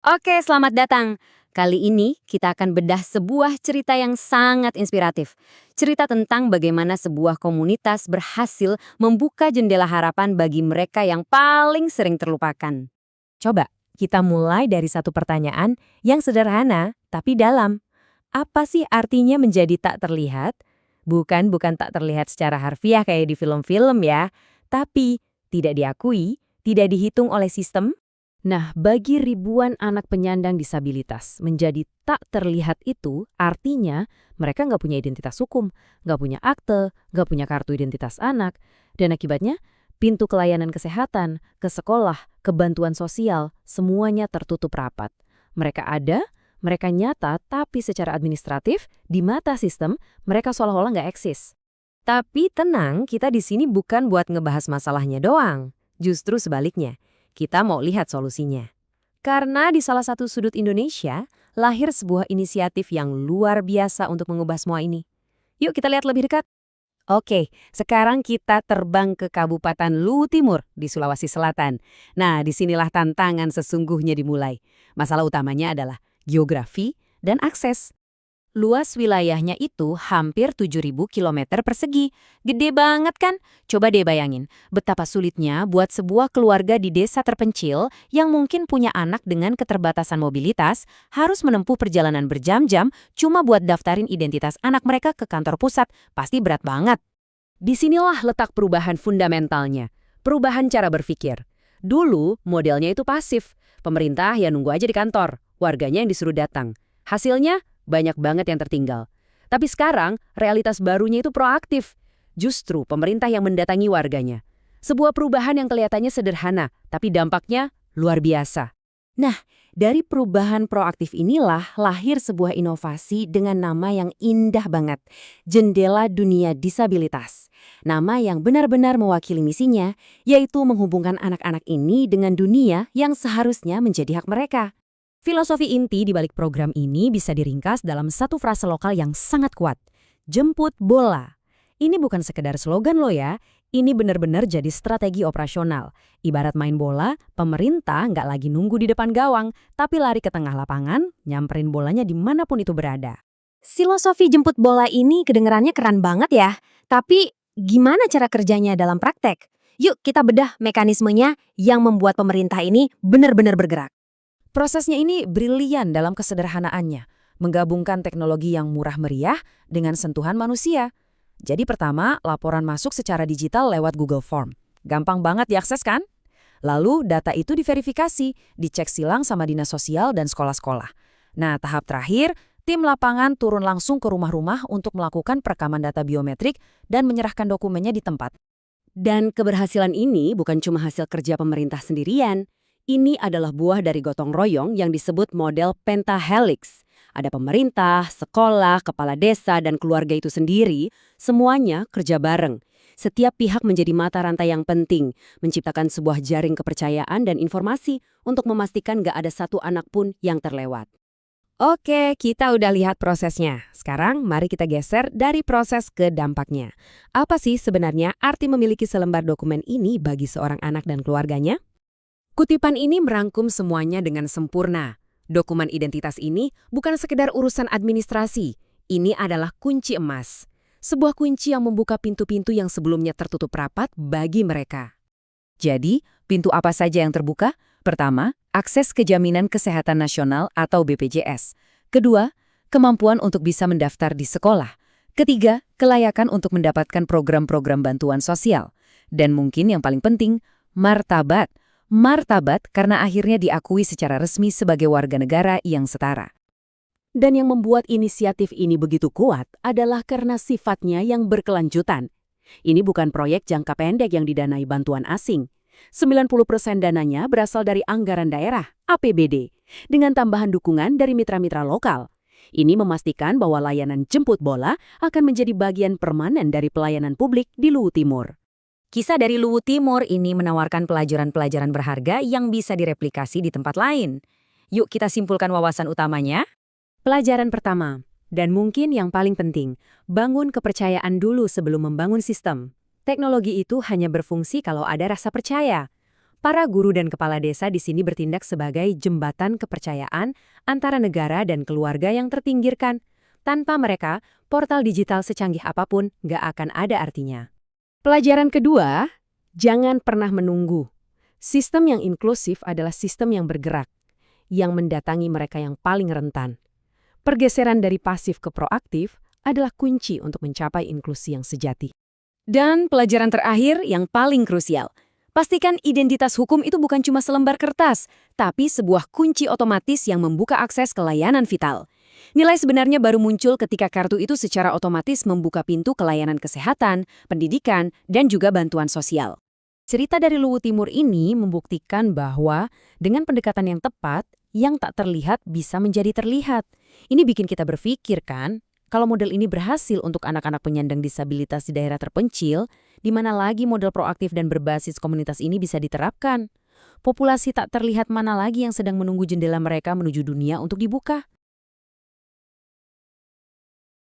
Oke, selamat datang. Kali ini kita akan bedah sebuah cerita yang sangat inspiratif. Cerita tentang bagaimana sebuah komunitas berhasil membuka jendela harapan bagi mereka yang paling sering terlupakan. Coba kita mulai dari satu pertanyaan yang sederhana tapi dalam. Apa sih artinya menjadi tak terlihat? Bukan tak terlihat secara harfiah kayak di film-film ya, tapi tidak diakui, tidak dihitung oleh sistem. Nah, bagi ribuan anak penyandang disabilitas, menjadi tak terlihat itu artinya mereka nggak punya identitas hukum, nggak punya akte, nggak punya kartu identitas anak, dan akibatnya pintu kelayanan kesehatan, ke sekolah, ke bantuan sosial, semuanya tertutup rapat. Mereka ada, mereka nyata, tapi secara administratif, di mata sistem, mereka seolah-olah nggak eksis. Tapi tenang, kita di sini bukan buat ngebahas masalahnya doang. Justru sebaliknya, kita mau lihat solusinya. Karena di salah satu sudut Indonesia, lahir sebuah inisiatif yang luar biasa untuk mengubah semua ini. Yuk kita lihat lebih dekat. Oke, sekarang kita terbang ke Kabupaten Luwu Timur di Sulawesi Selatan. Nah, disinilah tantangan sesungguhnya dimulai. Masalah utamanya adalah geografi dan akses. Luas wilayahnya itu hampir 7.000 kilometer persegi. Gede banget kan? Coba deh bayangin, betapa sulitnya buat sebuah keluarga di desa terpencil yang mungkin punya anak dengan keterbatasan mobilitas harus menempuh perjalanan berjam-jam cuma buat daftarin identitas anak mereka ke kantor pusat. Pasti berat banget. Disinilah letak perubahan fundamentalnya, perubahan cara berpikir. Dulu, modelnya itu pasif. Pemerintah ya nunggu aja di kantor, warganya yang disuruh datang. Hasilnya, banyak banget yang tertinggal. Tapi sekarang, realitas barunya itu proaktif. Justru pemerintah yang mendatangi warganya. Sebuah perubahan yang kelihatannya sederhana, tapi dampaknya luar biasa. Nah, dari perubahan proaktif inilah lahir sebuah inovasi dengan nama yang indah banget, Jendela Dunia Disabilitas. Nama yang benar-benar mewakili misinya, yaitu menghubungkan anak-anak ini dengan dunia yang seharusnya menjadi hak mereka. Filosofi inti di balik program ini bisa diringkas dalam satu frase lokal yang sangat kuat. Jemput bola. Ini bukan sekedar slogan loh ya, ini benar-benar jadi strategi operasional. Ibarat main bola, pemerintah nggak lagi nunggu di depan gawang, tapi lari ke tengah lapangan, nyamperin bolanya dimanapun itu berada. Filosofi jemput bola ini kedengerannya keren banget ya. Tapi gimana cara kerjanya dalam praktek? Yuk kita bedah mekanismenya yang membuat pemerintah ini benar-benar bergerak. Prosesnya ini brilian dalam kesederhanaannya, menggabungkan teknologi yang murah meriah dengan sentuhan manusia. Jadi pertama, laporan masuk secara digital lewat Google Form. Gampang banget diakses kan? Lalu data itu diverifikasi, dicek silang sama dinas sosial dan sekolah-sekolah. Nah, tahap terakhir, tim lapangan turun langsung ke rumah-rumah untuk melakukan perekaman data biometrik dan menyerahkan dokumennya di tempat. Dan keberhasilan ini bukan cuma hasil kerja pemerintah sendirian. Ini adalah buah dari gotong royong yang disebut model pentahelix. Ada pemerintah, sekolah, kepala desa, dan keluarga itu sendiri, semuanya kerja bareng. Setiap pihak menjadi mata rantai yang penting, menciptakan sebuah jaring kepercayaan dan informasi untuk memastikan gak ada satu anak pun yang terlewat. Oke, kita udah lihat prosesnya. Sekarang mari kita geser dari proses ke dampaknya. Apa sih sebenarnya arti memiliki selembar dokumen ini bagi seorang anak dan keluarganya? Kutipan ini merangkum semuanya dengan sempurna. Dokumen identitas ini bukan sekedar urusan administrasi. Ini adalah kunci emas. Sebuah kunci yang membuka pintu-pintu yang sebelumnya tertutup rapat bagi mereka. Jadi, pintu apa saja yang terbuka? Pertama, akses ke Jaminan Kesehatan Nasional atau BPJS. Kedua, kemampuan untuk bisa mendaftar di sekolah. Ketiga, kelayakan untuk mendapatkan program-program bantuan sosial. Dan mungkin yang paling penting, martabat. Martabat karena akhirnya diakui secara resmi sebagai warga negara yang setara. Dan yang membuat inisiatif ini begitu kuat adalah karena sifatnya yang berkelanjutan. Ini bukan proyek jangka pendek yang didanai bantuan asing. 90% dananya berasal dari anggaran daerah, APBD, dengan tambahan dukungan dari mitra-mitra lokal. Ini memastikan bahwa layanan jemput bola akan menjadi bagian permanen dari pelayanan publik di Luwu Timur. Kisah dari Luwu Timur ini menawarkan pelajaran-pelajaran berharga yang bisa direplikasi di tempat lain. Yuk kita simpulkan wawasan utamanya. Pelajaran pertama, dan mungkin yang paling penting, bangun kepercayaan dulu sebelum membangun sistem. Teknologi itu hanya berfungsi kalau ada rasa percaya. Para guru dan kepala desa di sini bertindak sebagai jembatan kepercayaan antara negara dan keluarga yang terpinggirkan. Tanpa mereka, portal digital secanggih apapun nggak akan ada artinya. Pelajaran kedua, jangan pernah menunggu. Sistem yang inklusif adalah sistem yang bergerak, yang mendatangi mereka yang paling rentan. Pergeseran dari pasif ke proaktif adalah kunci untuk mencapai inklusi yang sejati. Dan pelajaran terakhir yang paling krusial. Pastikan identitas hukum itu bukan cuma selembar kertas, tapi sebuah kunci otomatis yang membuka akses ke layanan vital. Nilai sebenarnya baru muncul ketika kartu itu secara otomatis membuka pintu ke layanan kesehatan, pendidikan, dan juga bantuan sosial. Cerita dari Luwu Timur ini membuktikan bahwa dengan pendekatan yang tepat, yang tak terlihat bisa menjadi terlihat. Ini bikin kita berpikir kan, kalau model ini berhasil untuk anak-anak penyandang disabilitas di daerah terpencil, di mana lagi model proaktif dan berbasis komunitas ini bisa diterapkan? Populasi tak terlihat mana lagi yang sedang menunggu jendela mereka menuju dunia untuk dibuka?